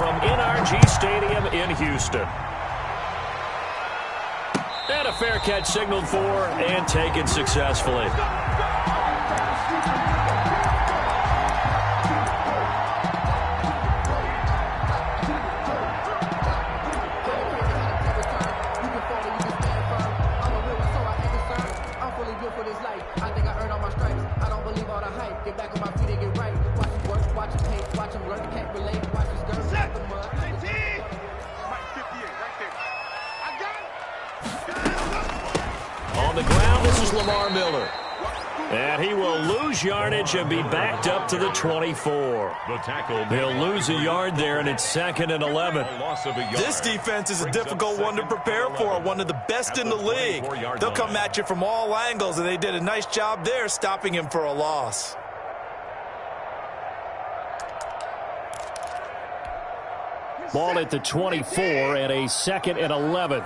from NRG Stadium in Houston. And a fair catch signaled for and taken successfully. On the ground, this is Lamar Miller. And he will lose yardage and be backed up to the 24. He'll lose a yard there, and it's 2nd and 11. This defense is a difficult one to prepare for, one of the best in the league. They'll come at you from all angles, and they did a nice job there stopping him for a loss. Ball at the 24 and a 2nd and 11.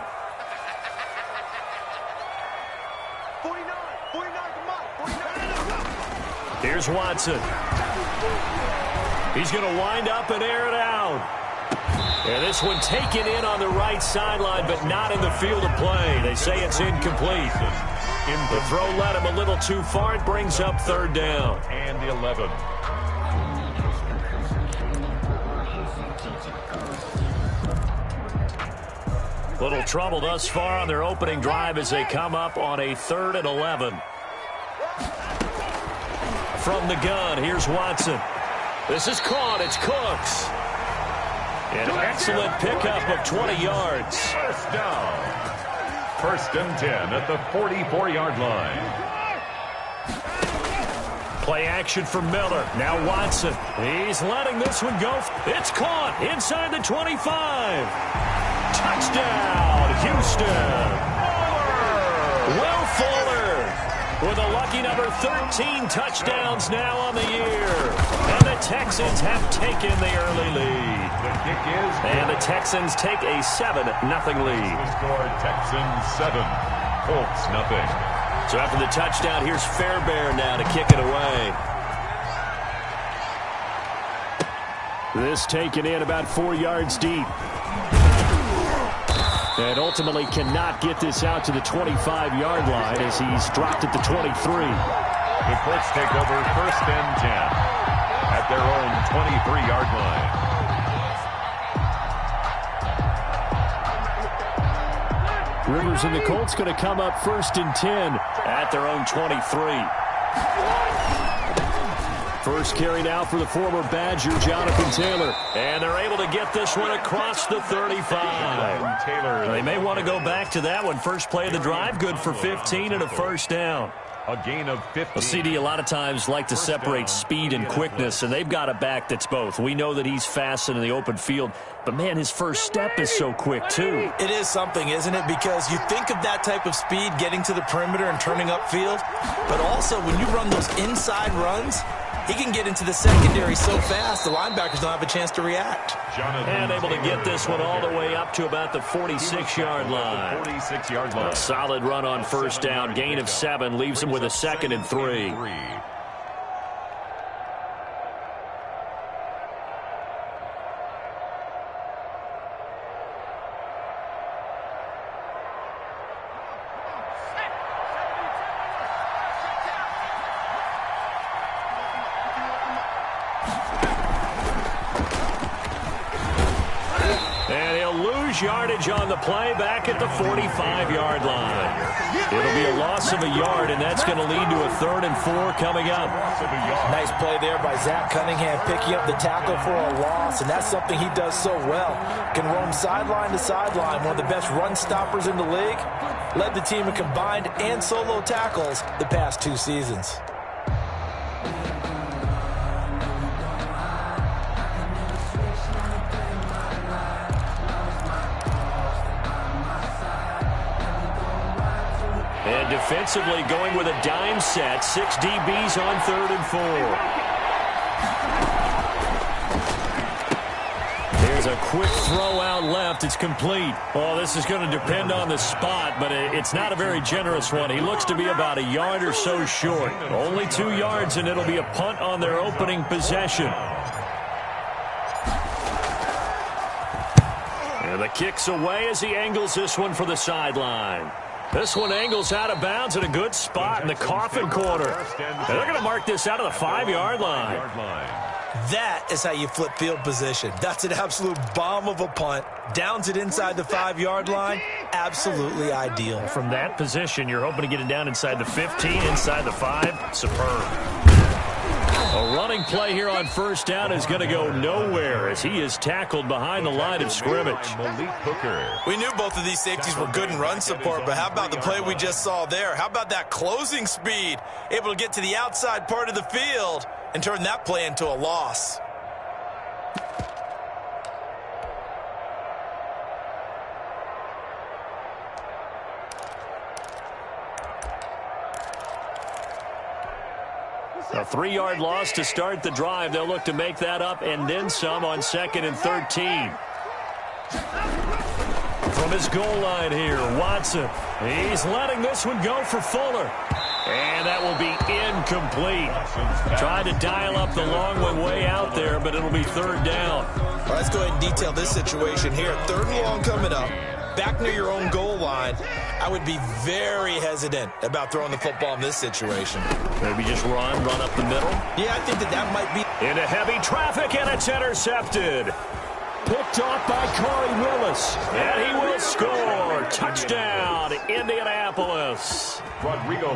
Here's Watson. He's going to wind up and air it out. And this one taken in on the right sideline, but not in the field of play. They say it's incomplete. The throw led him a little too far. It brings up 3rd down. And the 11. Little trouble thus far on their opening drive as they come up on a 3rd and 11. From the gun, here's Watson. This is caught. It's Cooks. An excellent pickup of 20 yards. First down. 1st and 10 at the 44-yard line. Play action for Miller. Now Watson. He's letting this one go. It's caught inside the 25. Touchdown, Houston. Will Fuller with a lucky number 13 touchdowns now on the year. And the Texans have taken the early lead. The kick is good. And the Texans take a 7-0 lead. The score, Texans 7, Colts nothing. So after the touchdown, here's Fairbairn now to kick it away. This taken in about 4 yards deep. And ultimately cannot get this out to the 25-yard line as he's dropped at the 23. The Colts take over 1st and 10 at their own 23-yard line. Rivers and the Colts going to come up 1st and 10 at their own 23. First carry now for the former Badger, Jonathan Taylor. And they're able to get this one across the 35. Taylor. They may want to go back to that one. First play of the drive, good for 15 and a 1st down. A gain of 15. Well, CD a lot of times like to separate speed and quickness, and they've got a back that's both. We know that he's fast in the open field, but, man, his first step is so quick, too. It is something, isn't it? Because you think of that type of speed getting to the perimeter and turning upfield, but also when you run those inside runs, he can get into the secondary so fast the linebackers don't have a chance to react. And able to get this one all the way up to about the 46-yard line. 46-yard line. A solid run on 1st down. Gain of 7 leaves him with a 2nd and 3. Yardage on the play back at the 45-yard line. It'll be a loss of a yard, and that's going to lead to a 3rd and 4 coming up. Nice play there by Zach Cunningham, picking up the tackle for a loss, and that's something he does so well. Can roam sideline to sideline, one of the best run stoppers in the league. Led the team in combined and solo tackles the past 2 seasons. And defensively going with a dime set. 6 DBs on 3rd and 4. There's a quick throw out left. It's complete. Oh, this is going to depend on the spot, but it's not a very generous one. He looks to be about a yard or so short. Only 2 yards, and it'll be a punt on their opening possession. And the kick's away as he angles this one for the sideline. This one angles out of bounds at a good spot in the coffin corner. And they're going to mark this out of the 5-yard line. That is how you flip field position. That's an absolute bomb of a punt. Downs it inside the 5-yard line. Absolutely ideal. From that position, you're hoping to get it down inside the 15, inside the 5. Superb. A running play here on first down is going to go nowhere as he is tackled behind the line of scrimmage. We knew both of these safeties were good in run support, but how about the play we just saw there? How about that closing speed? Able to get to the outside part of the field and turn that play into a loss. A 3-yard loss to start the drive. They'll look to make that up and then some on 2nd and 13. From his goal line here, Watson. He's letting this one go for Fuller. And that will be incomplete. Tried to dial up the long one way out there, but it'll be 3rd down. All right, let's go ahead and detail this situation here. 3rd and long coming up. Back near your own goal line. I would be very hesitant about throwing the football in this situation. Maybe just run up the middle. Yeah, I think that might be. Into heavy traffic, and it's intercepted. Picked off by Corey Willis. And he will score. Touchdown, Indianapolis.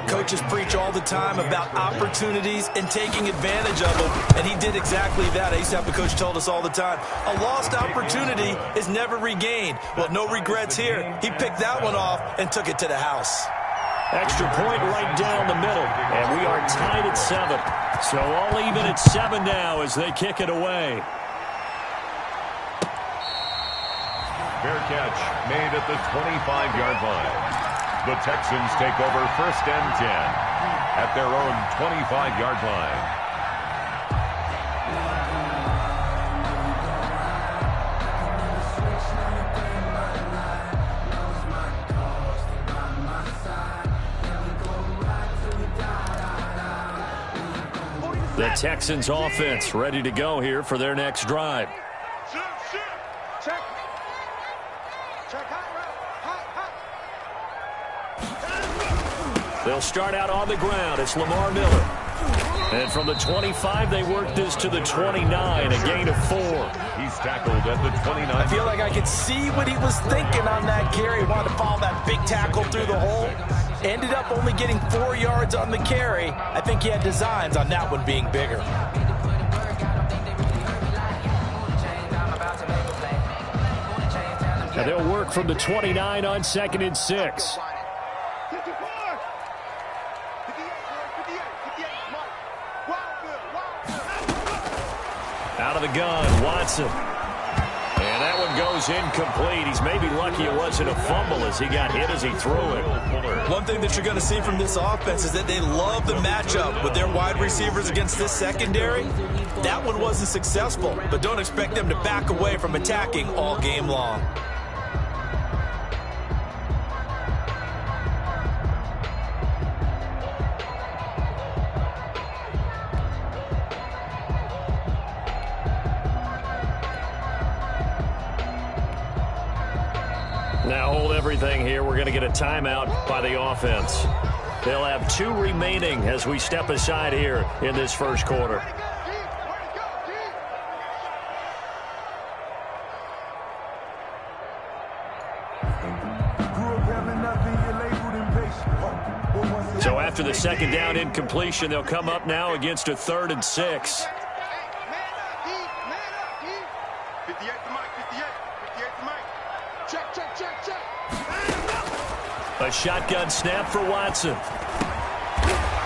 Coaches preach all the time about opportunities and taking advantage of them, and he did exactly that. I used to have a coach told us all the time, a lost opportunity is never regained. Well, no regrets here. He picked that one off and took it to the house. Extra point right down the middle, and we are tied at 7. So all even at 7 now as they kick it away. Fair catch made at the 25-yard line. The Texans take over 1st and 10 at their own 25-yard line. The Texans offense ready to go here for their next drive. They'll start out on the ground. It's Lamar Miller. And from the 25, they work this to the 29, a gain of 4. He's tackled at the 29. I feel like I could see what he was thinking on that carry. He wanted to follow that big tackle through the hole. Ended up only getting 4 yards on the carry. I think he had designs on that one being bigger. Now they'll work from the 29 on 2nd and 6. Out of the gun, Watson. And that one goes incomplete. He's maybe lucky it wasn't a fumble as he got hit as he threw it. One thing that you're going to see from this offense is that they love the matchup with their wide receivers against this secondary. That one wasn't successful, but don't expect them to back away from attacking all game long. Now hold everything here. We're going to get a timeout by the offense. They'll have 2 remaining as we step aside here in this first quarter. So after the 2nd down incompletion, they'll come up now against a 3rd and 6. A shotgun snap for Watson.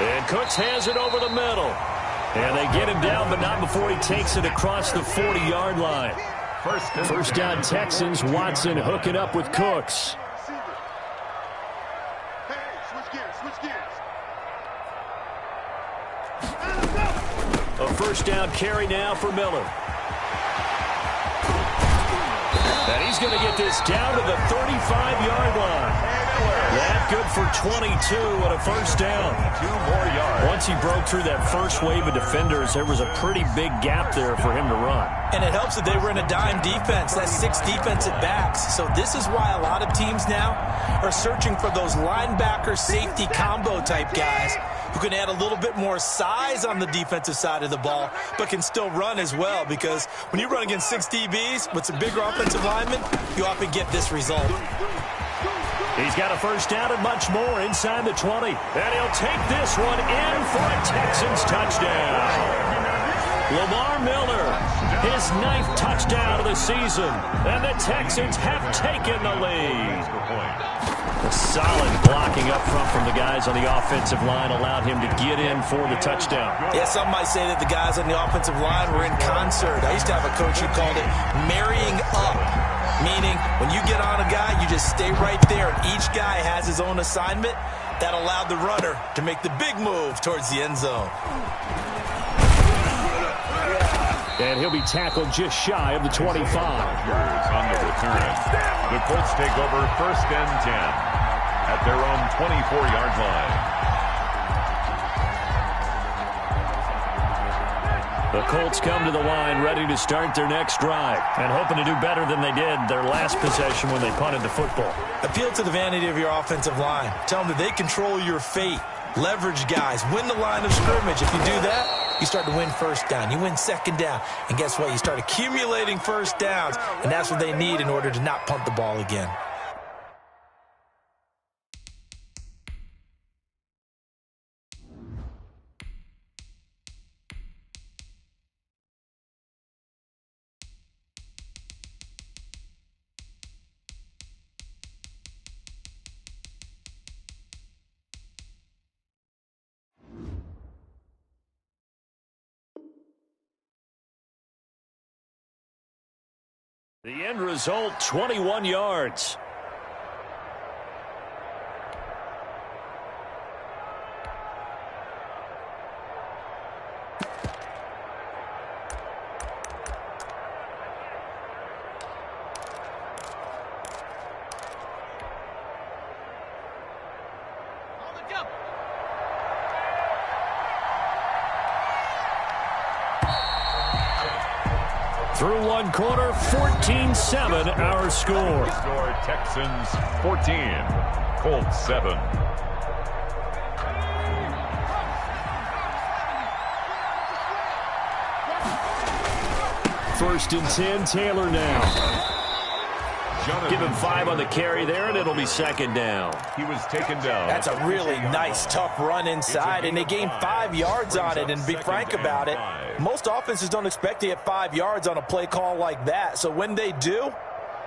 And Cooks has it over the middle. And they get him down, but not before he takes it across the 40-yard line. First down Texans. Watson hooking up with Cooks. A first down carry now for Miller. And he's going to get this down to the 35-yard line. That good for 22 and a first down. 2 more yards. Once he broke through that first wave of defenders, there was a pretty big gap there for him to run. And it helps that they were in a dime defense. That's 6 defensive backs. So this is why a lot of teams now are searching for those linebacker safety combo type guys who can add a little bit more size on the defensive side of the ball, but can still run as well, because when you run against 6 DBs with some bigger offensive linemen, you often get this result. He's got a first down and much more inside the 20. And he'll take this one in for a Texans touchdown. Lamar Miller, his 9th touchdown of the season. And the Texans have taken the lead. A solid blocking up front from the guys on the offensive line allowed him to get in for the touchdown. Yeah, some might say that the guys on the offensive line were in concert. I used to have a coach who called it marrying up, meaning when you get on a guy, you just stay right there, and each guy has his own assignment. That allowed the runner to make the big move towards the end zone. And he'll be tackled just shy of the 25. On the return. The Colts take over 1st and 10 at their own 24-yard line. The Colts come to the line ready to start their next drive and hoping to do better than they did their last possession when they punted the football. Appeal to the vanity of your offensive line. Tell them that they control your fate. Leverage guys. Win the line of scrimmage. If you do that, you start to win first down. You win second down. And guess what? You start accumulating first downs. And that's what they need in order to not punt the ball again. The end result, 21 yards. Through one quarter, 14-7 our score. Score Texans 14, Colts 7. First and 10, Taylor now. Give him 5 on the carry there, and it'll be second down. He was taken down. That's a really nice, tough run inside, and they gained 5 yards on it. And to be frank about it, most offenses don't expect to get 5 yards on a play call like that. So when they do,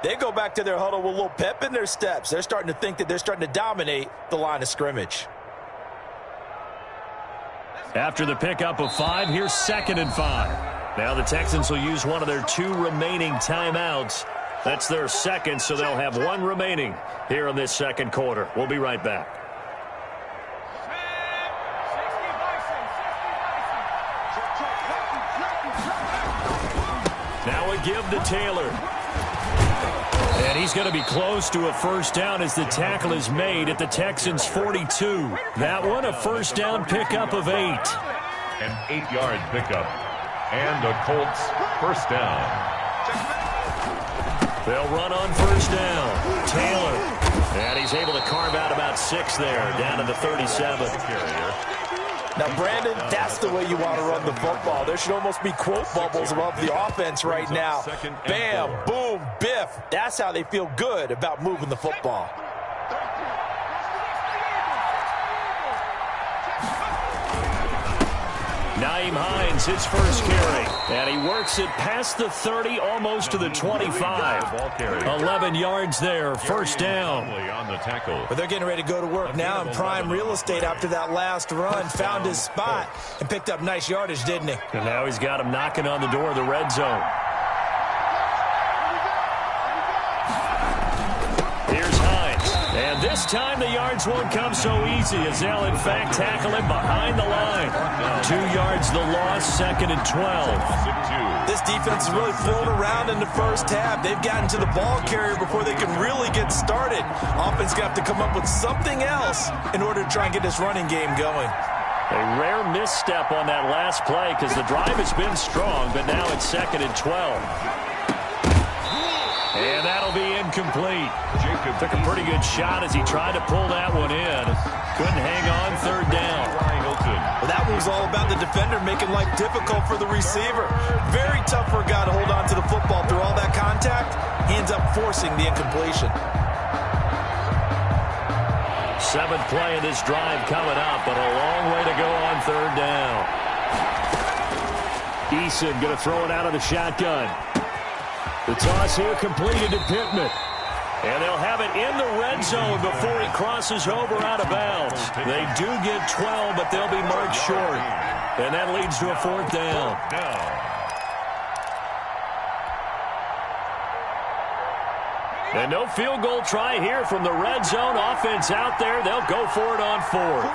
they go back to their huddle with a little pep in their steps. They're starting to think that they're starting to dominate the line of scrimmage. After the pickup of 5, here's second and 5. Now the Texans will use one of their 2 remaining timeouts. That's their second, so they'll have 1 remaining here in this second quarter. We'll be right back. Now a give to Taylor. And he's going to be close to a first down as the tackle is made at the Texans' 42. That one, a first down pickup of 8. An 8-yard pickup. And a Colts first down. They'll run on first down. Taylor. And he's able to carve out about 6 there, down to the 37. Now, Brandon, that's the way you want to run the football. There should almost be quote bubbles above the offense right now. Bam, boom, biff. That's how they feel good about moving the football. Nyheim Hines, his first carry. And he works it past the 30, almost to the 25. 11 yards there, first down. But they're getting ready to go to work now in prime real estate after that last run. Found his spot and picked up nice yardage, didn't he? And now he's got him knocking on the door of the red zone. Here's Hines. And this this time the yards won't come so easy as they'll, in fact, tackle him behind the line. 2 yards the loss, 2nd and 12. This defense is really flown around in the first half. They've gotten to the ball carrier before they can really get started. Offense got to come up with something else in order to try and get this running game going. A rare misstep on that last play because the drive has been strong, but now it's 2nd and 12. And that'll be incomplete. Jacob took a pretty good shot as he tried to pull that one in. Couldn't hang on, 3rd down. Well, that one was all about the defender making life difficult for the receiver. Very tough for a guy to hold on to the football through all that contact. He ends up forcing the incompletion. 7th play of this drive coming up, but a long way to go on 3rd down. Eason going to throw it out of the shotgun. The toss here completed to Pittman. And they'll have it in the red zone before he crosses over out of bounds. They do get 12, but they'll be marked short. And that leads to a 4th down. And no field goal try here from the red zone. Offense out there. They'll go for it on 4th.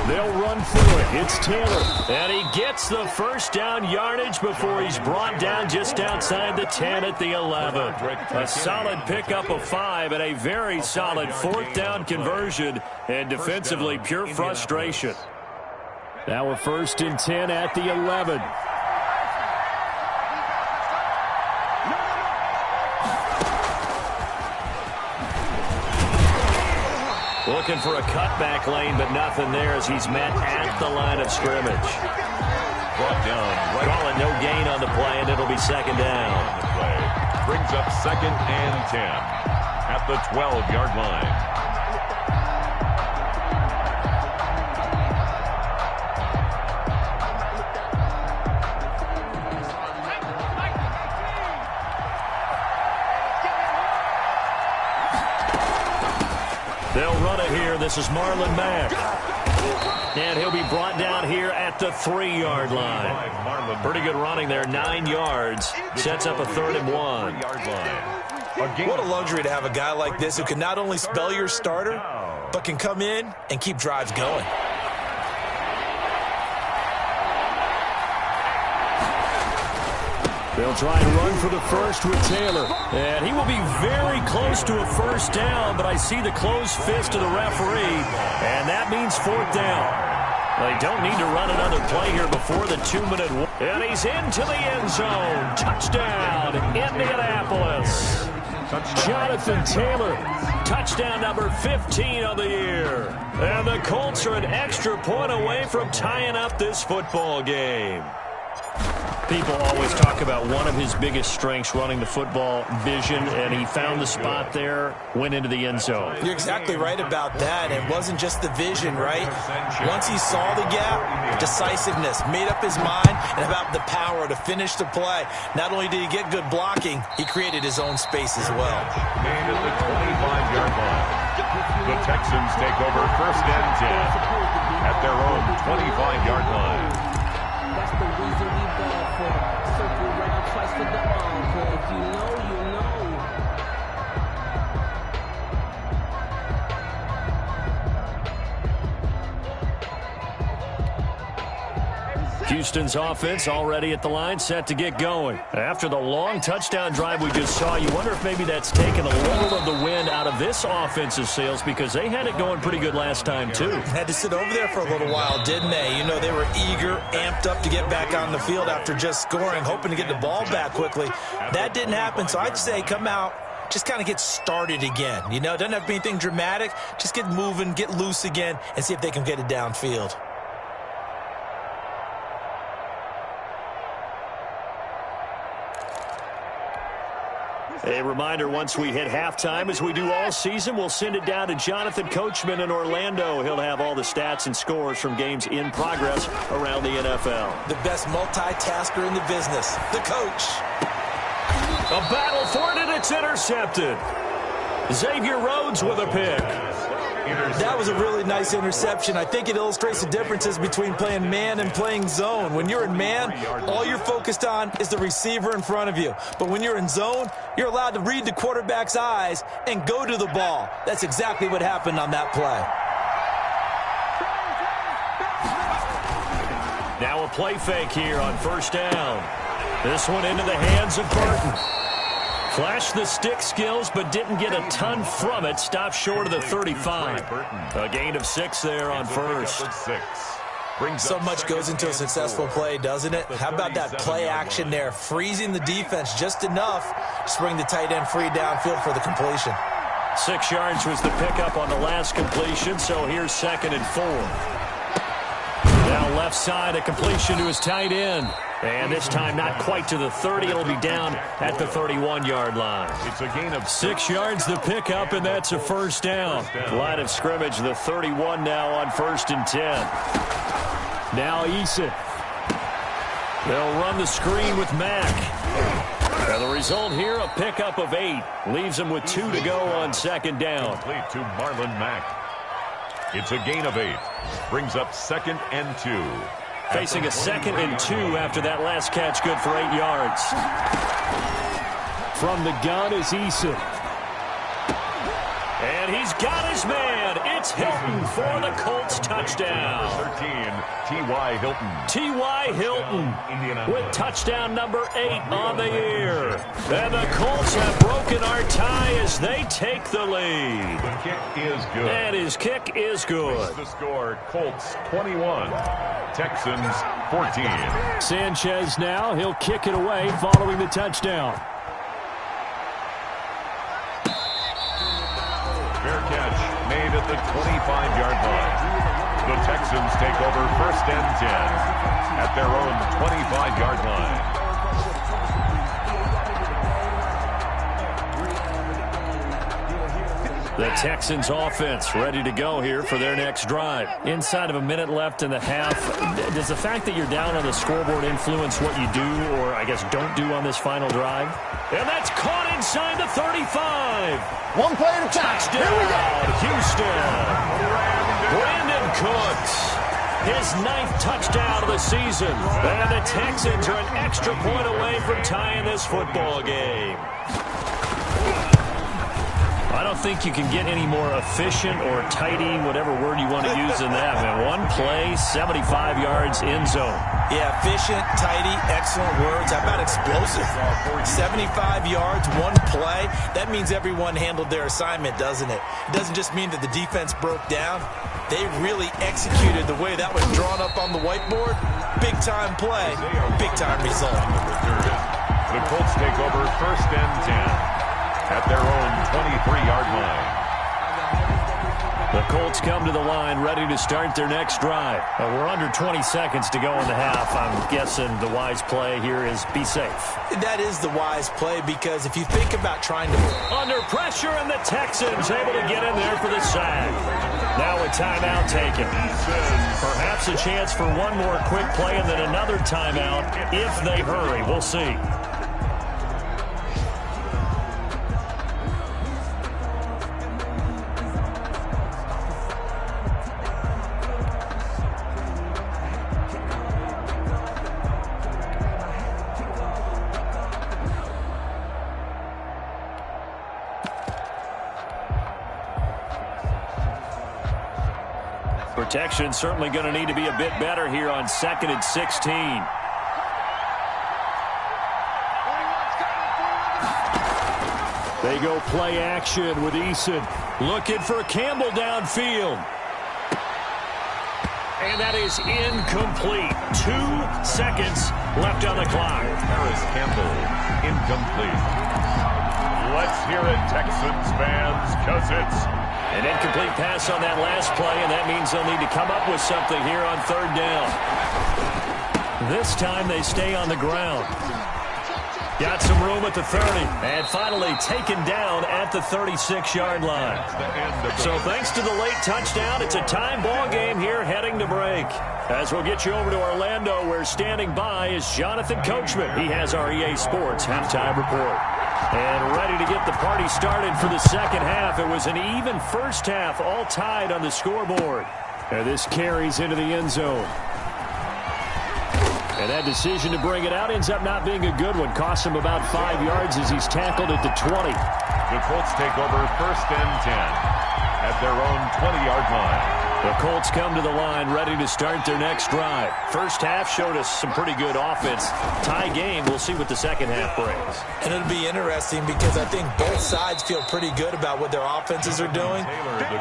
They'll run for it. It's Taylor. And he gets the 1st down yardage before he's brought down just outside the 10 at the 11. A solid pickup of 5 and a very solid 4th down conversion. And defensively, pure frustration. Now a 1st and 10 at the 11. Looking for a cutback lane, but nothing there as he's met at the line of scrimmage. Brought down. Calling no gain on the play, and it'll be 2nd down. Brings up 2nd and 10 at the 12-yard line. They'll run it here. This is Marlon Mack. And he'll be brought down here at the 3-yard line. Pretty good running there, 9 yards. Sets up a 3rd and 1. What a luxury to have a guy like this who can not only spell your starter, but can come in and keep drives going. They'll try and run for the 1st with Taylor. And he will be very close to a 1st down, but I see the closed fist of the referee, and that means 4th down. They don't need to run another play here before the 2-minute warning. And he's into the end zone. Touchdown, Indianapolis. Jonathan Taylor, touchdown number 15 of the year. And the Colts are an extra point away from tying up this football game. People always talk about one of his biggest strengths, running the football, vision, and he found the spot there, went into the end zone. You're exactly right about that. It wasn't just the vision, right? Once he saw the gap, decisiveness, made up his mind, and about the power to finish the play. Not only did he get good blocking, he created his own space as well. Made at the 25-yard line. The Texans take over 1st and 10 at their own 25-yard line. That's the reason we ball for. Circle around twice for the encore. If you know, you know. Houston's offense already at the line, set to get going. After the long touchdown drive we just saw, you wonder if maybe that's taken a little of the wind out of this offensive sails because they had it going pretty good last time, too. Had to sit over there for a little while, didn't they? You know, they were eager, amped up to get back on the field after just scoring, hoping to get the ball back quickly. That didn't happen, so I'd say come out, just kind of get started again. You know, doesn't have to be anything dramatic. Just get moving, get loose again, and see if they can get it downfield. A reminder, once we hit halftime, as we do all season, we'll send it down to Jonathan Coachman in Orlando. He'll have all the stats and scores from games in progress around the NFL. The best multitasker in the business, the coach. A battle for it, and it's intercepted. Xavier Rhodes with a pick. That was a really nice interception. I think it illustrates the differences between playing man and playing zone. When you're in man, all you're focused on is the receiver in front of you. But when you're in zone, you're allowed to read the quarterback's eyes and go to the ball. That's exactly what happened on that play. Now a play fake here on first down. This one into the hands of Burton. Flashed the stick skills, but didn't get a ton from it. Stopped short of the 35. A gain of 6 there on first. So much goes into a successful play, doesn't it? How about that play action there? Freezing the defense just enough to bring the tight end free downfield for the completion. 6 yards was the pickup on the last completion, so here's 2nd and 4. Now left side, a completion to his tight end. And this time not quite to the 30. It'll be down at the 31-yard line. It's a gain of 6 yards the pickup, and that's a first down. Line of scrimmage, the 31 now on 1st and 10. Now Eason. They'll run the screen with Mack. And the result here, a pickup of 8. Leaves him with 2 to go on 2nd down. Complete to Marlon Mack. It's a gain of 8. Brings up 2nd and 2. Facing a 2nd and 2 after that last catch, good for 8 yards. From the gun is Eason. And he's got his man. It's Hilton for the Colts touchdown. 13, T.Y. Hilton. T.Y. Hilton with touchdown number 8 on the year. And the Colts have broken our tie as they take the lead. The kick is good. And his kick is good. The score, Colts 21, Texans 14. Sanchez now, he'll kick it away following the touchdown. Fair catch made at the 25-yard line. The Texans take over 1st and 10 at their own 25-yard line. The Texans offense ready to go here for their next drive. Inside of a minute left in the half, does the fact that you're down on the scoreboard influence what you do or, I guess, don't do on this final drive? And that's caught inside the 35. One play at a time. Touchdown, Here we go. Houston. Brandon Cooks. His 9th touchdown of the season. And the Texans are an extra point away from tying this football game. I don't think you can get any more efficient or tidy, whatever word you want to use in that. Man, one play, 75 yards in zone. Yeah, efficient, tidy, excellent words. How about explosive? 75 yards, one play. That means everyone handled their assignment, doesn't it? It doesn't just mean that the defense broke down. They really executed the way that was drawn up on the whiteboard. Big-time play, big-time result. The Colts take over 1st and 10 at their own 23-yard line. The Colts come to the line ready to start their next drive. We're under 20 seconds to go in the half. I'm guessing the wise play here is be safe. That is the wise play because if you think about trying to... Under pressure, and the Texans able to get in there for the sack. Now a timeout taken. Perhaps a chance for one more quick play and then another timeout if they hurry. We'll see. Protection certainly going to need to be a bit better here on 2nd and 16. They go play action with Eason. Looking for Campbell downfield. And that is incomplete. 2 seconds left on the clock. Harris Campbell, incomplete. Let's hear it, Texans fans, because it's an incomplete pass on that last play, and that means they'll need to come up with something here on 3rd down. This time they stay on the ground. Got some room at the 30, and finally taken down at the 36-yard line. So thanks to the late touchdown, it's a time ball game here heading to break. As we'll get you over to Orlando, where standing by is Jonathan Coachman. He has our EA Sports halftime report. And ready to get the party started for the second half. It was an even first half, all tied on the scoreboard. And this carries into the end zone. And that decision to bring it out ends up not being a good one. Costs him about 5 yards as he's tackled at the 20. The Colts take over 1st and 10 at their own 20-yard line. The Colts come to the line ready to start their next drive. First half showed us some pretty good offense. Tie game. We'll see what the second half brings. And it'll be interesting because I think both sides feel pretty good about what their offenses are doing.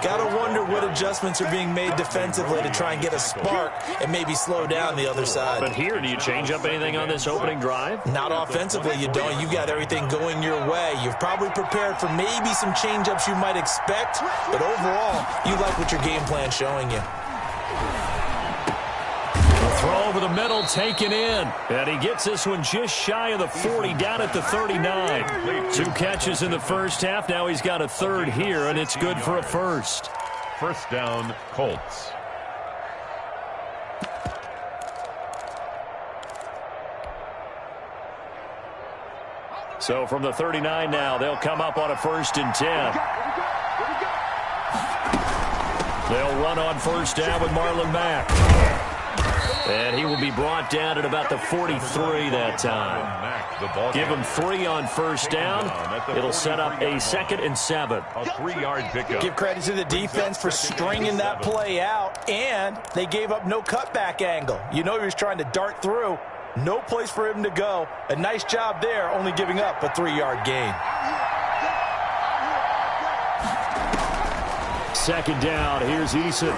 Got to wonder what adjustments are being made defensively to try and get a spark and maybe slow down the other side. But here, do you change up anything on this opening drive? Not offensively, you don't. You've got everything going your way. You've probably prepared for maybe some change-ups you might expect, but overall, you like what your game plan's showing you. The throw over the middle, taken in. And he gets this one just shy of the 40, down at the 39. 2 catches in the first half. Now he's got a third here, and it's good for a first. First down, Colts. So from the 39 now, they'll come up on a 1st and 10. They'll run on first down with Marlon Mack. And he will be brought down at about the 43 that time. Give him 3 on first down. It'll set up a 2nd and 7. A 3-yard pickup. Give credit to the defense for stringing that play out, and they gave up no cutback angle. You know he was trying to dart through. No place for him to go. A nice job there, only giving up a 3-yard gain. 2nd down. Here's Eason.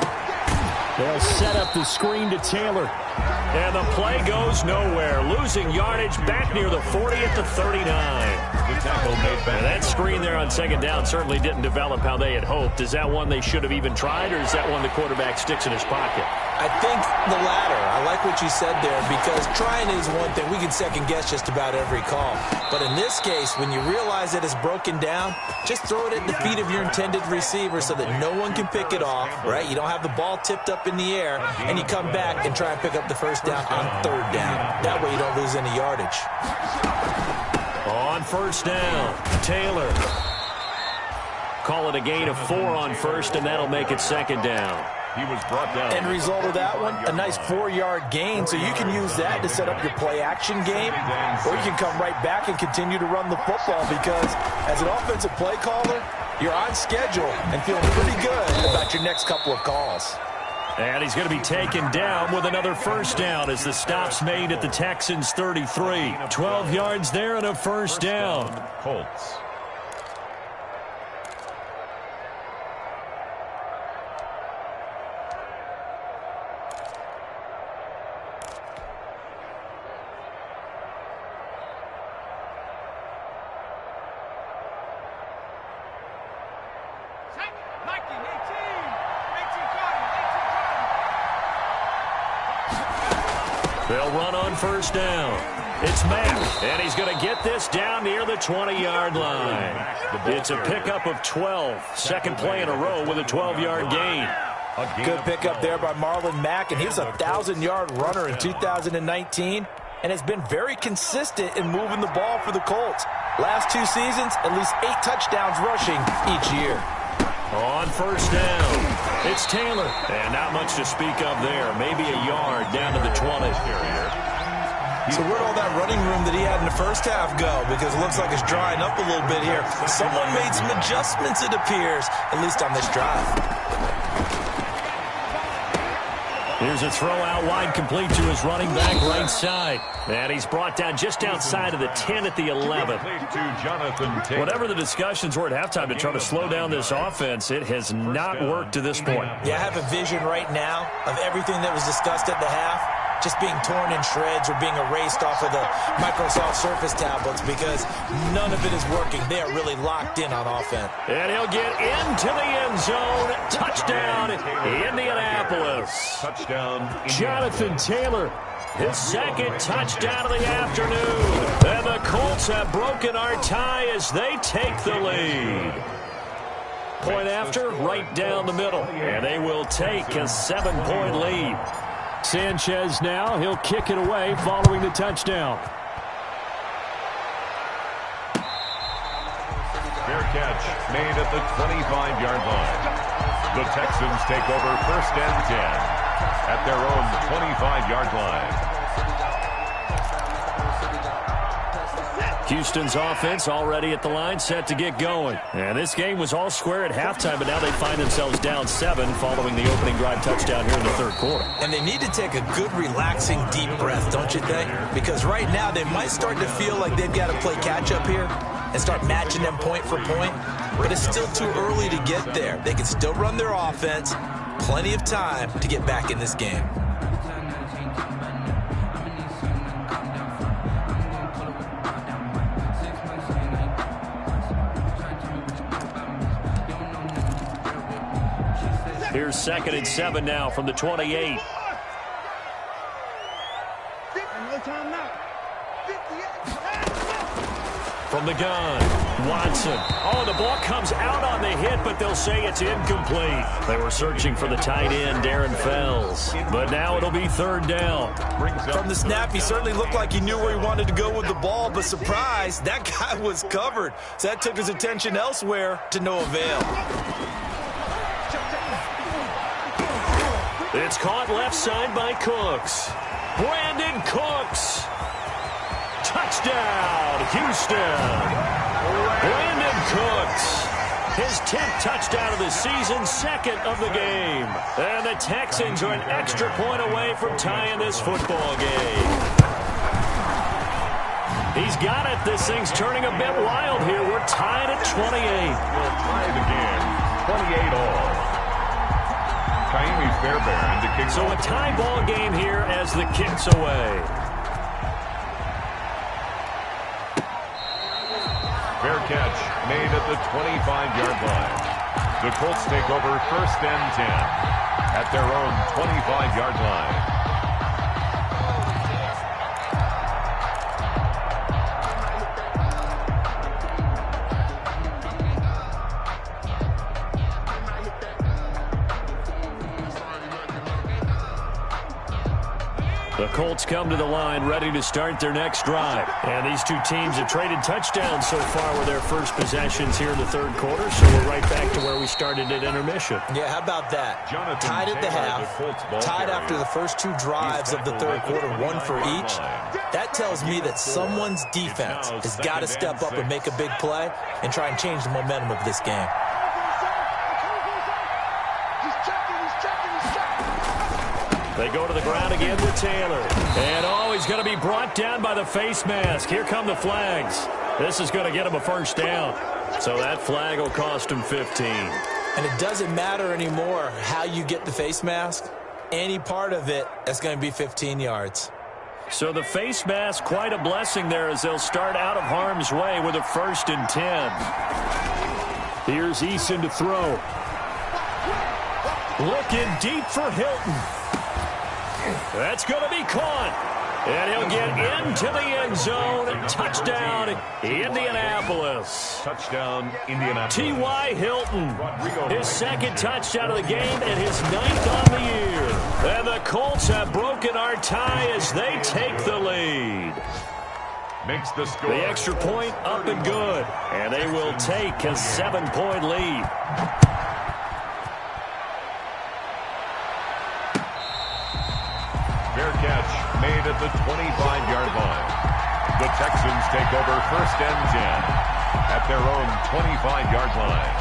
They'll set up the screen to Taylor. And the play goes nowhere. Losing yardage back near the 40 at the 39. The tackle made back. And that screen there on 2nd down certainly didn't develop how they had hoped. Is that one they should have even tried, or is that one the quarterback sticks in his pocket? I think the latter. I like what you said there, because trying is one thing. We can second guess just about every call. But in this case, when you realize that it's broken down, just throw it at the feet of your intended receiver so that no one can pick it off, right? You don't have the ball tipped up in the air, and you come back and try and pick up the first down on 3rd down. That way you don't lose any yardage. On first down, Taylor. Call it a gain of 4 on first, and that'll make it 2nd down. He was brought down. End result of that one, a nice 4-yard gain, so you can use that to set up your play-action game, or you can come right back and continue to run the football, because as an offensive play caller, you're on schedule and feeling pretty good about your next couple of calls. And he's going to be taken down with another first down as the stop's made at the Texans' 33. 12 yards there and a first down. Colts. They'll run on first down. It's Mack, and he's going to get this down near the 20-yard line. It's a pickup of 12. 2nd play in a row with a 12-yard gain. Good pickup there by Marlon Mack, and he was a 1,000-yard runner in 2019 and has been very consistent in moving the ball for the Colts. Last 2 seasons, at least 8 touchdowns rushing each year. On first down, it's Taylor. And not much to speak of there. Maybe a yard down to the 20. So where'd all that running room that he had in the first half go? Because it looks like it's drying up a little bit here. Someone made some adjustments, it appears, at least on this drive. Here's a throw out wide, complete to his running back right side. And he's brought down just outside of the 10 at the 11. Whatever the discussions were at halftime to try to slow down this offense, it has not worked to this point. Yeah, I have a vision right now of everything that was discussed at the half just being torn in shreds or being erased off of the Microsoft Surface tablets, because none of it is working. They are really locked in on offense. And he'll get into the end zone. Touchdown, Indianapolis. Touchdown, Jonathan Taylor, his 2nd touchdown of the afternoon. And the Colts have broken our tie as they take the lead. Point after, right down the middle. And they will take a 7-point lead. Sanchez now, he'll kick it away following the touchdown. catch made at the 25-yard line. The Texans take over first and 10 at their own 25-yard line. Houston's offense already at the line, set to get going. And this game was all square at halftime, but now they find themselves down 7 following the opening drive touchdown here in the third quarter. And they need to take a good, relaxing, deep breath, don't you think? Because right now they might start to feel like they've got to play catch-up here and start matching them point for point. But it's still too early to get there. They can still run their offense. Plenty of time to get back in this game. Here's 2nd and 7 now from the 28. From the gun, Watson. Oh, the ball comes out on the hit, but they'll say it's incomplete. They were searching for the tight end, Darren Fells. But now it'll be 3rd down. From the snap, he certainly looked like he knew where he wanted to go with the ball, but surprise, that guy was covered. So that took his attention elsewhere to no avail. It's caught left side by Cooks. Brandon Cooks. Touchdown, Houston. Brandon Cooks. His 10th touchdown of the season, 2nd of the game. And the Texans are an extra point away from tying this football game. He's got it. This thing's turning a bit wild here. We're tied at 28. We'll tie it again, 28 all. So a tie ball game here as the kick's away. Fair catch made at the 25-yard line. The Colts take over first and 10 at their own 25-yard line. The Colts come to the line ready to start their next drive. And these two teams have traded touchdowns so far with their first possessions here in the third quarter, so we're right back to where we started at intermission. Yeah, how about that? Tied at the half, tied after the first 2 drives of the third quarter, 1 for each. That tells me that someone's defense has got to step up and make a big play and try and change the momentum of this game. They go to the ground again with Taylor. And, oh, he's going to be brought down by the face mask. Here come the flags. This is going to get him a first down. So that flag will cost him 15. And it doesn't matter anymore how you get the face mask. Any part of it, that's going to be 15 yards. So the face mask, quite a blessing there as they'll start out of harm's way with a 1st and 10. Here's Eason to throw. Looking deep for Hilton. That's going to be caught. And he'll get into the end zone. Touchdown, Indianapolis. Touchdown, Indianapolis. T.Y. Hilton, his 2nd touchdown of the game and his 9th on the year. And the Colts have broken our tie as they take the lead. Makes the score. The extra point up and good. And they will take a 7-point lead. Fair catch made at the 25-yard line. The Texans take over first and 10 at their own 25-yard line.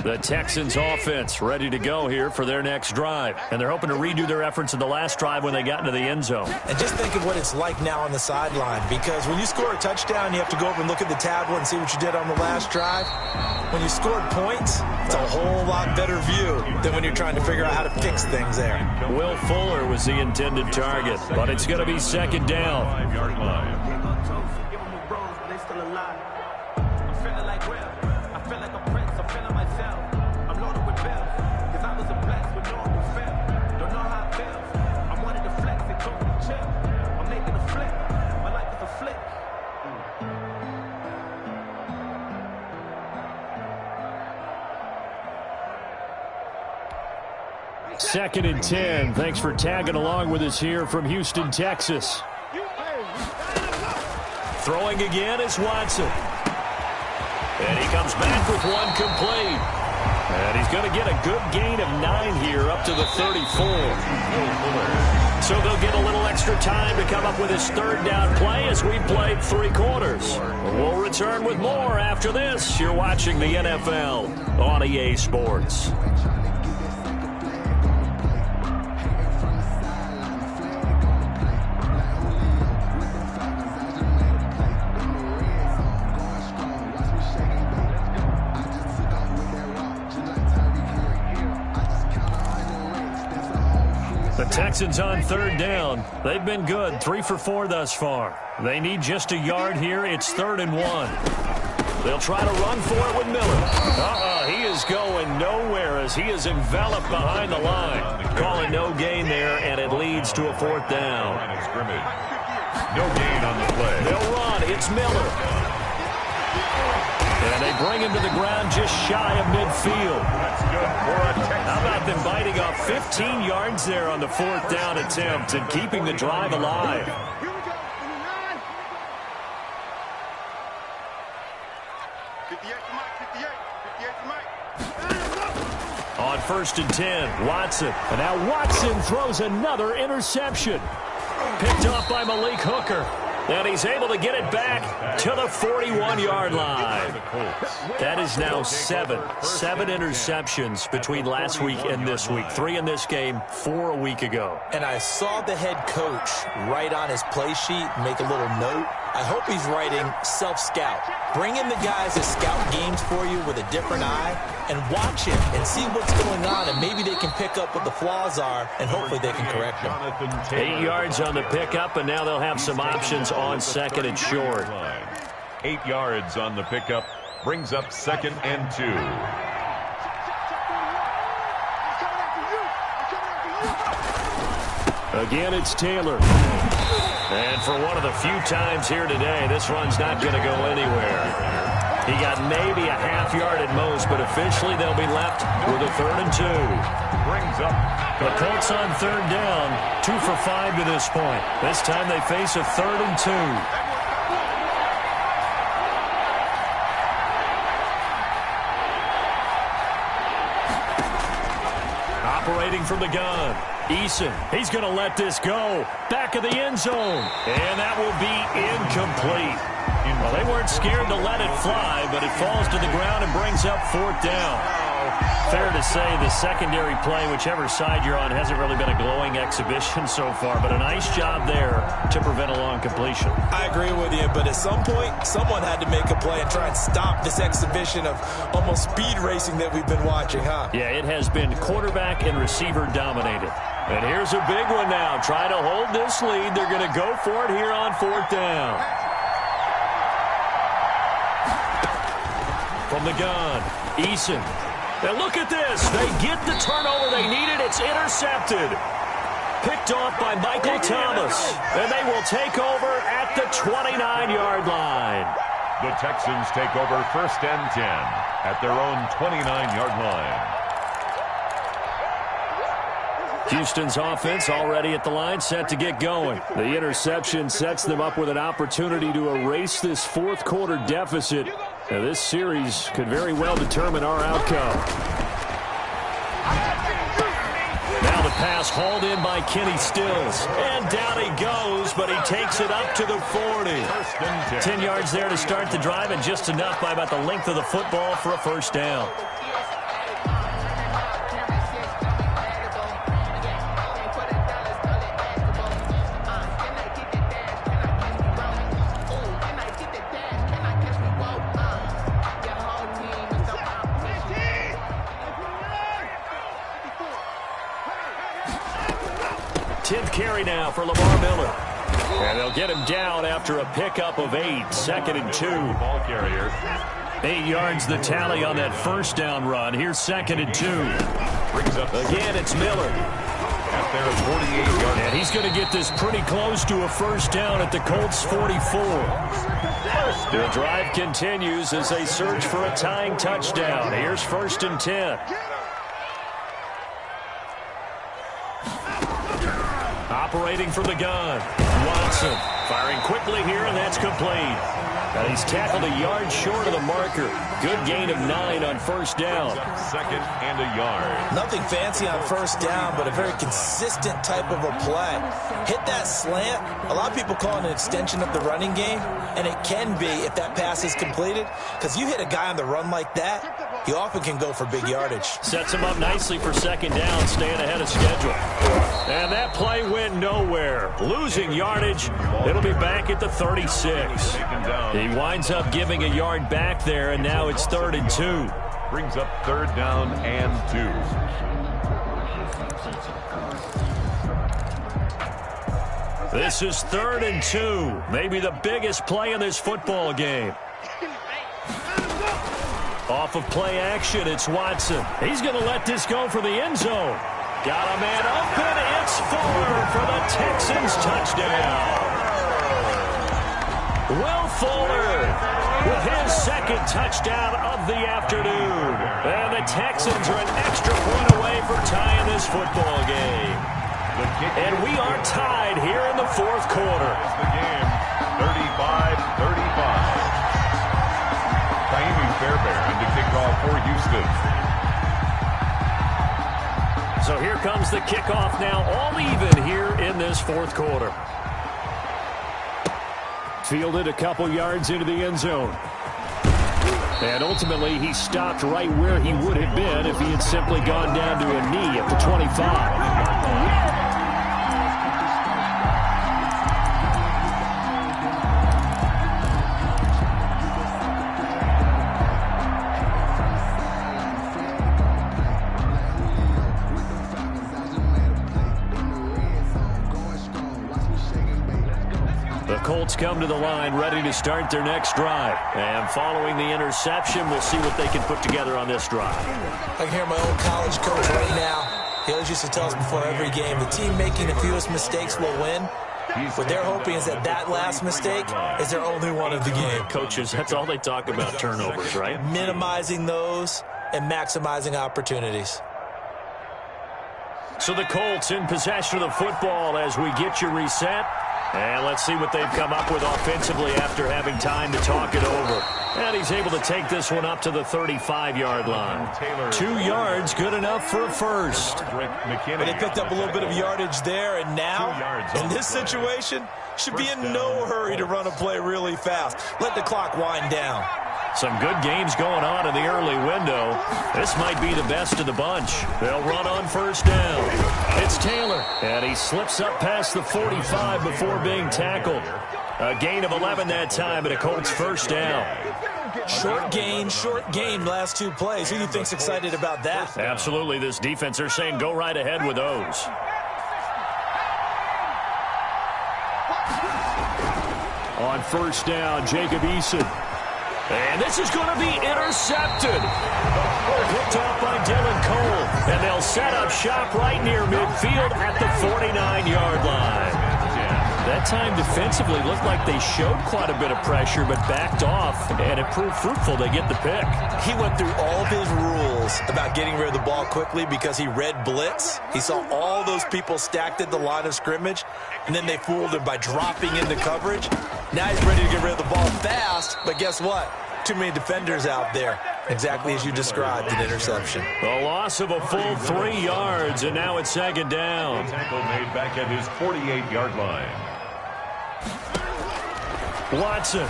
The Texans offense ready to go here for their next drive. And they're hoping to redo their efforts in the last drive when they got into the end zone. And just think of what it's like now on the sideline, because when you score a touchdown, you have to go over and look at the tablet and see what you did on the last drive. When you scored points, it's a whole lot better view than when you're trying to figure out how to fix things there. Will Fuller was the intended target, but it's going to be 2nd down. 5-yard line. 2nd and 10. Thanks for tagging along with us here from Houston, Texas. Throwing again is Watson. And he comes back with one complete. And he's going to get a good gain of 9 here up to the 34. So they'll get a little extra time to come up with his 3rd down play as we played 3 quarters. We'll return with more after this. You're watching the NFL on EA Sports. The Texans on 3rd down. They've been good, 3 for 4 thus far. They need just a yard here. It's 3rd and 1. They'll try to run for it with Miller. He is going nowhere as he is enveloped behind the line. Calling no gain there, and it leads to a 4th down. No gain on the play. They'll run. It's Miller. And they bring him to the ground just shy of midfield. That's good for a Texan. How about them biting off 15 yards there on the 4th down attempt and keeping the drive alive? On 1st and 10, Watson. And now Watson throws another interception. Picked off by Malik Hooker. And he's able to get it back to the 41-yard line. That is now 7 interceptions between last week and this week. 3 in this game, 4 a week ago. And I saw the head coach write on his play sheet, make a little note. I hope he's writing self-scout. Bring in the guys that scout games for you with a different eye and watch him and see what's going on, and maybe they can pick up what the flaws are, and hopefully they can correct them. 8 yards on the pickup, and now they'll have some options on 2nd and short. 8 yards on the pickup brings up 2nd and 2. Again, it's Taylor. And for one of the few times here today, this run's not going to go anywhere. He got maybe a half yard at most, but officially they'll be left with a 3rd and 2. Brings up the Colts on 3rd down, 2 for 5 to this point. This time they face a 3rd and 2. Operating from the gun. Eason, he's going to let this go. Back of the end zone. And that will be incomplete. Well, they weren't scared to let it fly, but it falls to the ground and brings up 4th down. Fair to say the secondary play, whichever side you're on, hasn't really been a glowing exhibition so far, but a nice job there to prevent a long completion. I agree with you, but at some point, someone had to make a play and try and stop this exhibition of almost speed racing that we've been watching, huh? Yeah, it has been quarterback and receiver dominated. And here's a big one now. Try to hold this lead. They're going to go for it here on 4th down. From the gun, Eason. Now look at this. They get the turnover they needed. It's intercepted. Picked off by Michael Thomas. And they will take over at the 29-yard line. The Texans take over 1st and 10 at their own 29-yard line. Houston's offense already at the line, set to get going. The interception sets them up with an opportunity to erase this 4th quarter deficit. Now, this series could very well determine our outcome. Now the pass hauled in by Kenny Stills. And down he goes, but he takes it up to the 40. 10 yards there to start the drive, and just enough by about the length of the football for a 1st down. Carry now for Lamar Miller. And they'll get him down after a pickup of 8. 2nd and 2. Ball carrier. 8 yards the tally on that 1st down run. Here's 2nd and 2. Brings up again, it's Miller. At their 48-yard. And he's going to get this pretty close to a 1st down at the Colts 44. The drive continues as they search for a tying touchdown. Here's 1st and 10. operating from the gun. Watson firing quickly here, and that's complete. And he's tackled a yard short of the marker. Good gain of 9 on first down. Second and a yard. Nothing fancy on first down, but a very consistent type of a play. Hit that slant. A lot of people call it an extension of the running game, and it can be if that pass is completed, because you hit a guy on the run like that, he often can go for big yardage. Sets him up nicely for second down, staying ahead of schedule. And that play went nowhere. Losing yardage. It'll be back at the 36. He winds up giving a yard back there, and now it's 3rd and 2. Brings up 3rd down and 2. This is 3rd and 2. Maybe the biggest play in this football game. Off of play action, it's Watson. He's going to let this go for the end zone. Got a man open. It's 4 for the Texans touchdown. Will Fuller with his second touchdown of the afternoon. And the Texans are an extra point away from tying this football game. And we are tied here in the 4th quarter. The game, 35-35. Fairbairn to kick off for Houston. So here comes the kickoff now, all even here in this 4th quarter. Fielded a couple yards into the end zone. And ultimately, he stopped right where he would have been if he had simply gone down to a knee at the 25. Colts come to the line ready to start their next drive. And following the interception, we'll see what they can put together on this drive. I can hear my old college coach right now. He always used to tell us before every game, the team making the fewest mistakes will win. What they're hoping is that that last mistake is their only one of the game. Coaches, that's all they talk about, turnovers, right? Minimizing those and maximizing opportunities. So the Colts in possession of the football as we get you reset. And let's see what they've come up with offensively after having time to talk it over. And he's able to take this one up to the 35-yard line. 2 yards, good enough for a first. But they picked up a little bit of yardage there, and now, in this situation, should be in no hurry to run a play really fast. Let the clock wind down. Some good games going on in the early window. This might be the best of the bunch. They'll run on first down. It's Taylor, and he slips up past the 45 before being tackled. A gain of 11 that time, and a Colts first down. Short gain, last 2 plays. Who do you think's excited about that? Absolutely. This defense, they're saying go right ahead with those. On first down, Jacob Eason. And this is going to be intercepted. Picked off by Dylan Cole. And they'll set up shop right near midfield at the 49-yard line. That time defensively looked like they showed quite a bit of pressure but backed off, and it proved fruitful. They get the pick. He went through all of his rules about getting rid of the ball quickly because he read blitz. He saw all those people stacked at the line of scrimmage, and then they fooled him by dropping into coverage. Now he's ready to get rid of the ball fast, but guess what? Too many defenders out there. Exactly as you described, an interception. A loss of a full 3 yards, and now it's second down. Tackle made back at his 48-yard line. Watson.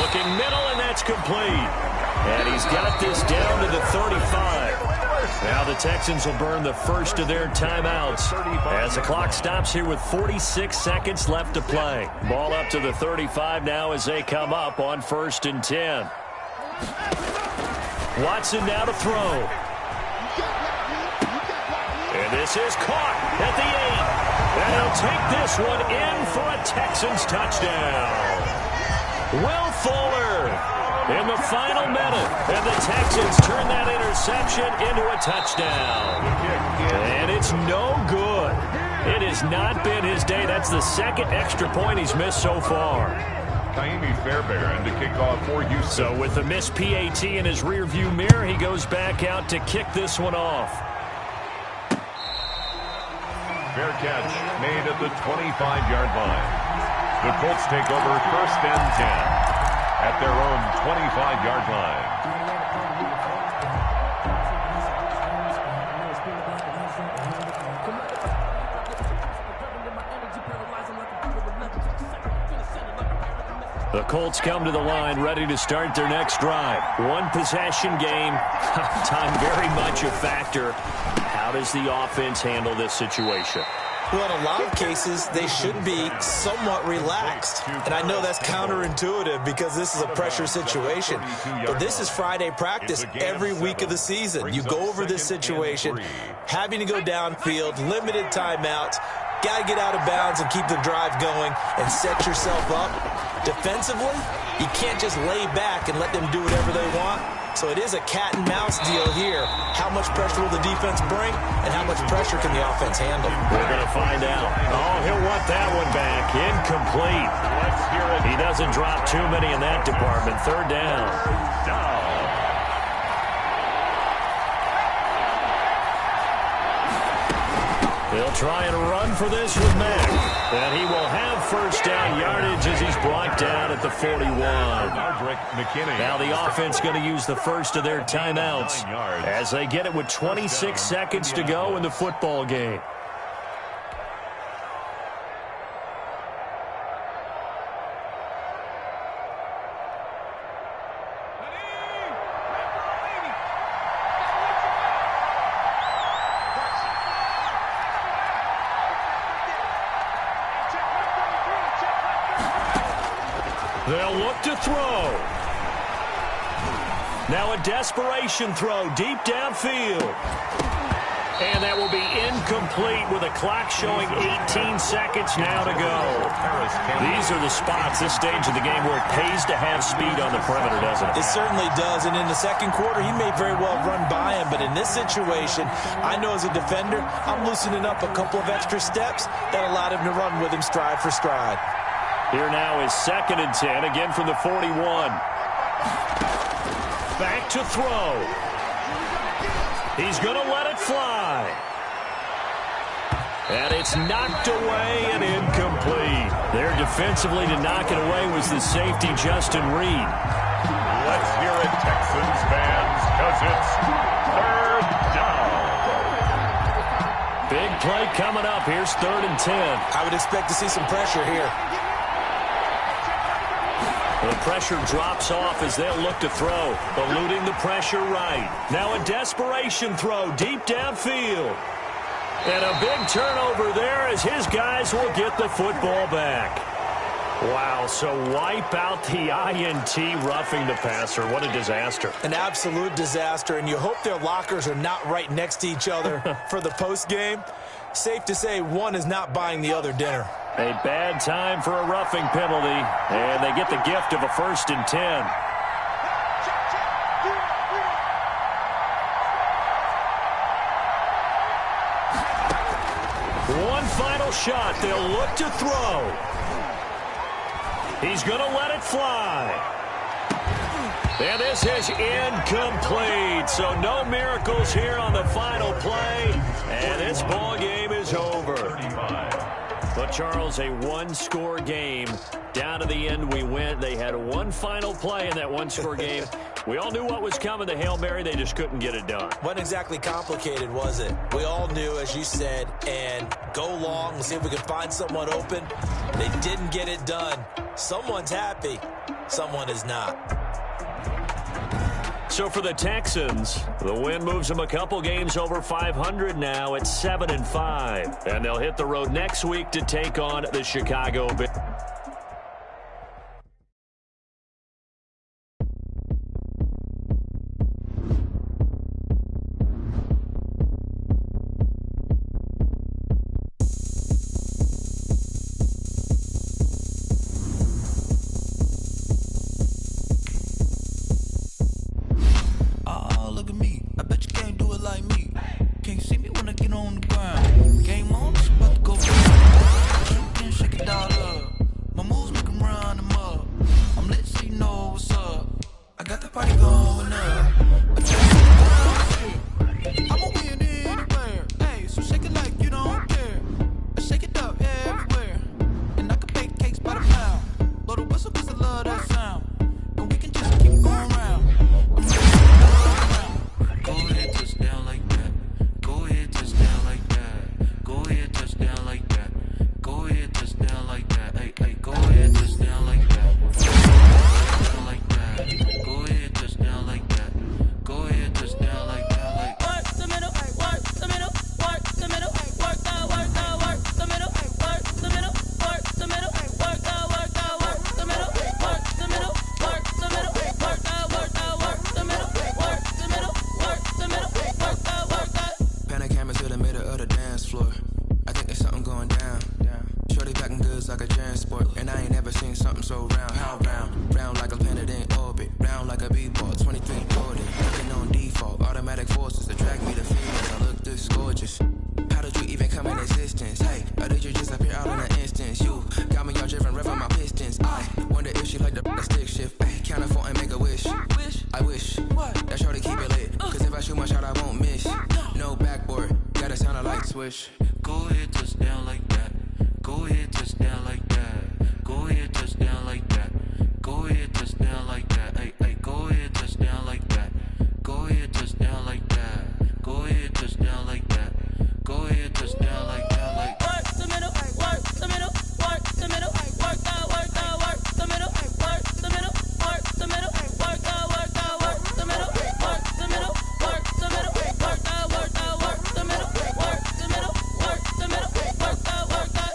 Looking middle, and that's complete. And he's got this down to the 35. Now the Texans will burn the first of their timeouts as the clock stops here with 46 seconds left to play. Ball up to the 35 now as they come up on 1st and 10. Watson now to throw. And this is caught at the 8. And he'll take this one in for a Texans touchdown. Will Fuller in the final minute. And the Texans turn that interception into a touchdown. And it's no good. It has not been his day. That's the second extra point he's missed so far. Fairbairn to kick off for Houston. So with the missed PAT in his rearview mirror, he goes back out to kick this one off. Fair catch made at the 25-yard line. The Colts take over first and 10 at their own 25-yard line. The Colts come to the line ready to start their next drive. One possession game. Time very much a factor. How does the offense handle this situation? Well, in a lot of cases, they should be somewhat relaxed. And I know that's counterintuitive because this is a pressure situation. But this is Friday practice every week of the season. You go over this situation, having to go downfield, limited timeouts, got to get out of bounds and keep the drive going and set yourself up. Defensively, you can't just lay back and let them do whatever they want. So it is a cat and mouse deal here. How much pressure will the defense bring, and how much pressure can the offense handle? We're going to find out. Oh, he'll want that one back. Incomplete. Let's hear it. He doesn't drop too many in that department. Third down. They'll try and run for this with Mack. And he will have first down yardage as he's brought down at the 41. Now the offense going to use the first of their timeouts as they get it with 26 seconds to go in the football game. They'll look to throw. Now a desperation throw deep downfield. And that will be incomplete with a clock showing 18 seconds now to go. These are the spots, this stage of the game, where it pays to have speed on the perimeter, doesn't it? It certainly does. And in the second quarter, he may very well run by him. But in this situation, I know as a defender, I'm loosening up a couple of extra steps that allowed him to run with him stride for stride. Here now is 2nd and 10, again from the 41. Back to throw. He's going to let it fly. And it's knocked away and incomplete. There defensively to knock it away was the safety, Justin Reed. Let's hear it, Texans fans, because it's third down. Big play coming up. Here's 3rd and 10. I would expect to see some pressure here. The pressure drops off as they'll look to throw, eluding the pressure right. Now a desperation throw deep downfield. And a big turnover there as his guys will get the football back. Wow, so wipe out the INT, roughing the passer. What a disaster. An absolute disaster, and you hope their lockers are not right next to each other for the postgame. Safe to say one is not buying the other dinner. A bad time for a roughing penalty, and they get the gift of a 1st and 10. One final shot. They'll look to throw. He's going to let it fly. And this is incomplete. So no miracles here on the final play. And this ball game is over. But, Charles, a one-score game. Down to the end we went. They had one final play in that one-score game. We all knew what was coming. The Hail Mary, they just couldn't get it done. Wasn't exactly complicated, was it? We all knew, as you said, and go long and see if we can find someone open. They didn't get it done. Someone's happy. Someone is not. So for the Texans, the win moves them a couple games over 500 now at 7-5. And they'll hit the road next week to take on the Chicago Bears. so round, how round? Round like a planet in orbit, round like a b-ball, 23 Jordan. Looking on default, automatic forces attract me to females. I look this gorgeous. How did you even come in existence? Hey, or did you just appear out in an instance? You got me all driven, revving my pistons. I wonder if she like the stick shift. Hey, count a 4 and make a wish. I wish that shorty keep it lit. Cause if I shoot my shot, I won't miss. No backboard, gotta sound a light switch. Go ahead, touchdown like that. Go ahead, touchdown like that. Go ahead, touchdown like that. Go ahead, touchdown like that. Hey, hey, go ahead, touchdown like that. Go ahead, touchdown like that. Go ahead, touchdown like that. Go ahead, touchdown like that. Like work the middle, work the middle, work the middle, work out, work out, work the middle, work the middle, work the middle, work out, work out, work the middle, work the middle, work the middle, work out, work out, work the middle, work the middle, work the middle, work out, work out.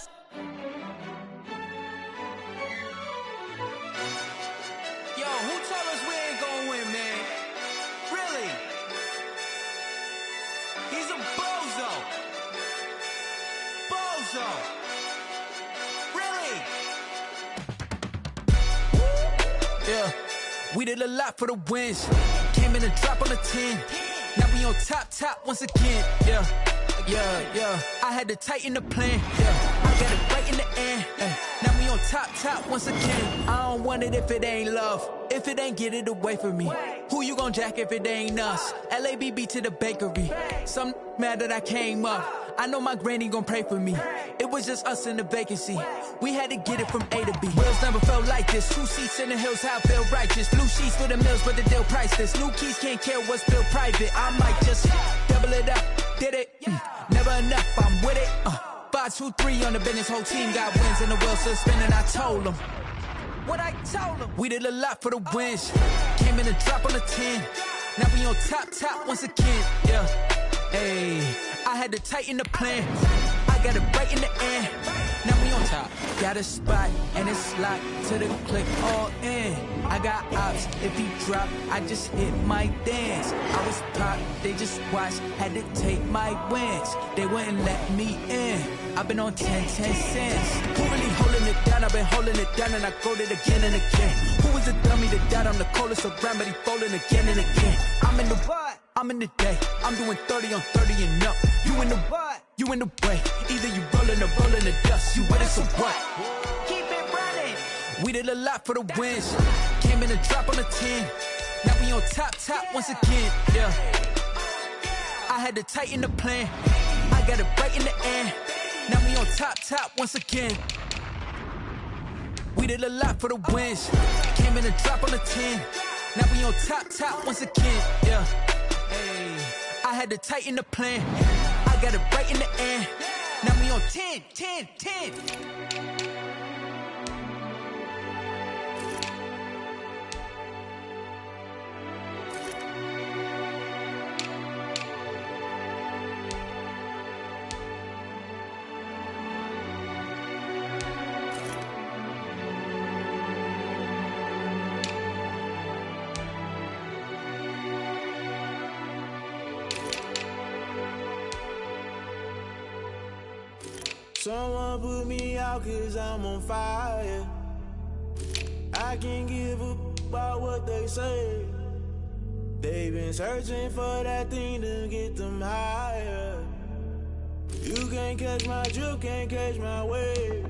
Yo, who told us we ain't gonna win, man? Really? He's a bozo. Bozo. Really? Yeah, we did a lot for the wins. Came in and drop on the 10. Now we on top once again. Yeah. I had to tighten the plan. Yeah, I got it right in the end. Now we on top once again. I don't want it if it ain't love. If it ain't, get it away from me. Who you gon' jack if it ain't us? LABB to the bakery. Some mad that I came up. I know my granny gon' pray for me. It was just us in the vacancy. We had to get it from A to B. Wheels never felt like this. 2 seats in the hills, how I feel righteous. Blue sheets for the mills, but the deal priceless. New keys can't care what's built private. I might just double it up. Did it? Never enough, I'm with it. 5, 2, 3 on the business. Whole team got wins and the wheels still spinning. I told them what I told them. We did a lot for the wins. Came in and drop on the 10. Now we on top once again. Yeah. Hey, I had to tighten the plan. I got it right in the end. Now we on top. Got a spot and it's locked to the click all in. I got ops. If he drop, I just hit my dance. I was pop, they just watched. Had to take my wins. They wouldn't let me in. I've been on 10 cents. Who really holding it down? I've been holding it down and I go it again and again. Who was the dummy that died? I'm the coldest around, but he folding again and again. I'm in the what? I'm in the day. I'm doing 30 on 30 and up. You in the what? You in the way. Either you rolling or rolling the dust. You with us or what? Keep it running. We did a lot for the wins. Came in and drop on the 10. Now we on top once again. Yeah. I had to tighten the plan. I got it right in the end. Now we on top once again. We did a lot for the wins. Came in and drop on the 10. Now we on top once again. Yeah. Hey, I had to tighten the plan. I got it right in the end. Now we on 10. Someone put me out cause I'm on fire. I can't give a about what they say. They've been searching for that thing to get them higher. You can't catch my drift, can't catch my wave.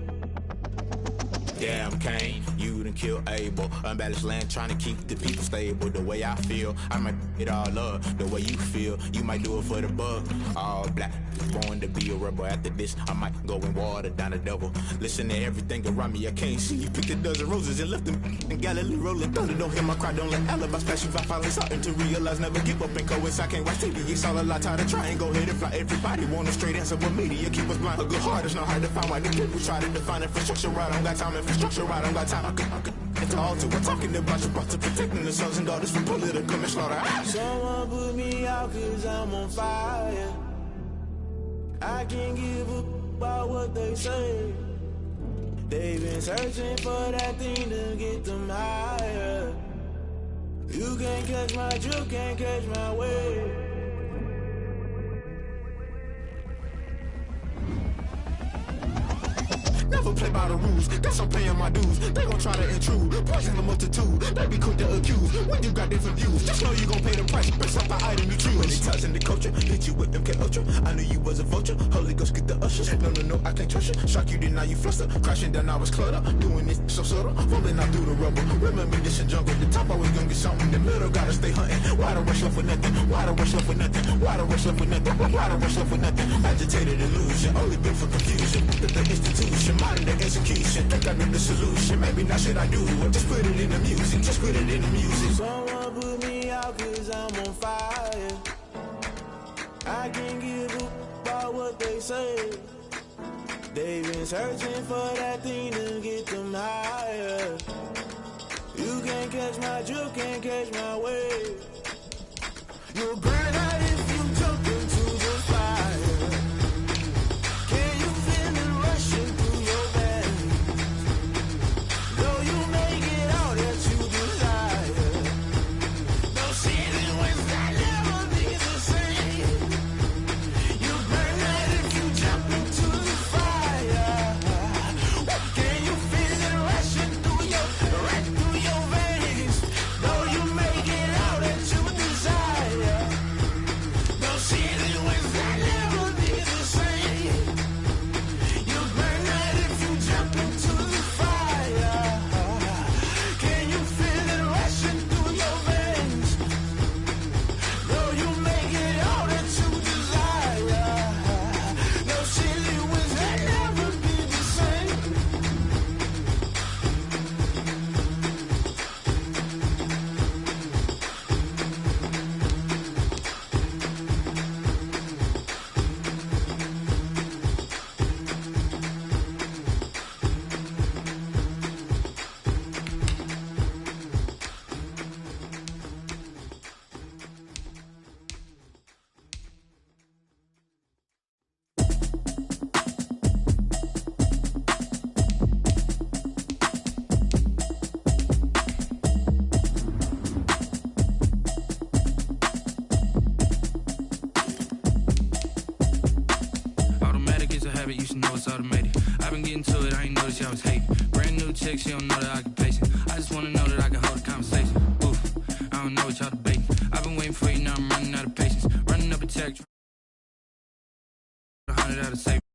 Yeah, I'm Kane, you done killed Abel. Unbalanced land trying to keep the people stable. The way I feel, I might it all up. The way you feel, you might do it for the bug. All black, born to be a rebel. After this, I might go and water down the devil. Listen to everything around me, I can't see. You picked a dozen roses and left them in Galilee rolling thunder. Don't hear my cry, don't let alibis pass you by. Finally starting to realize, never give up and coincide. I can't watch TV, it's all a lot. Tired of trying, go ahead and fly. Everybody want a straight answer, but media keep us blind. A good heart is not hard to find. Why the people try to define infrastructure right? I don't got time, infrastructure right, I don't got time. I could it's all to we're talking about you brought to protecting the sons and daughters from political and slaughter. Someone put me out cause I'm on fire. I can't give a about what they say. They've been searching for that thing to get them higher. You can't catch my drift, can't catch my wave. Now never play by the rules. Guess I'm paying my dues. They gon' try to intrude, poison the multitude. They be quick to accuse when you got different views. Just know you gon' pay the price based off the item you choose. When they touching the culture, hit you with MK Ultra. I knew you was a vulture. Holy Ghost get the ushers. No, I can't trust you. Shock you, then now you fluster. Crashing down, I was cluttered. Doing this so subtle, rolling out through the rubble. Remember this in jungle. The top always gonna get something. The middle gotta stay hunting. Why the rush left with nothing? Why the rush left with nothing? Why the rush left with nothing? Why the rush left with nothing? Agitated illusion, only built for confusion. The institution, modern day execution. Think I know the solution. Maybe not should I do it? Just put it in the music. Just put it in the music. Someone put me out 'cause I'm on fire. I can't give up about what they say. They've been searching for that thing to get them higher. You can't catch my drift, can't catch my wave. You'll burn out if you jump into the fire. Can you feel it rushing through your veins? Though you make it all that you desire. No season was that never be the same. You burn out if you jump into the fire. Can you feel it rushing through your veins? Though you make it all that you desire. No season was that never be the same. You burn out if you jump into the fire. Can you feel it rushing through your veins? Though you make it all that you desire. No silly was that never be the same. Automatic is a habit, you should know it's automated. I've been getting to it, I ain't noticed y'all was hating. Brand new chick, she don't know that I can pace it. I just wanna know that I can hold a conversation. Oof, I don't know what y'all debating. I've been waiting for you, now I'm running out of patience. Running up a check, 100 out of savings.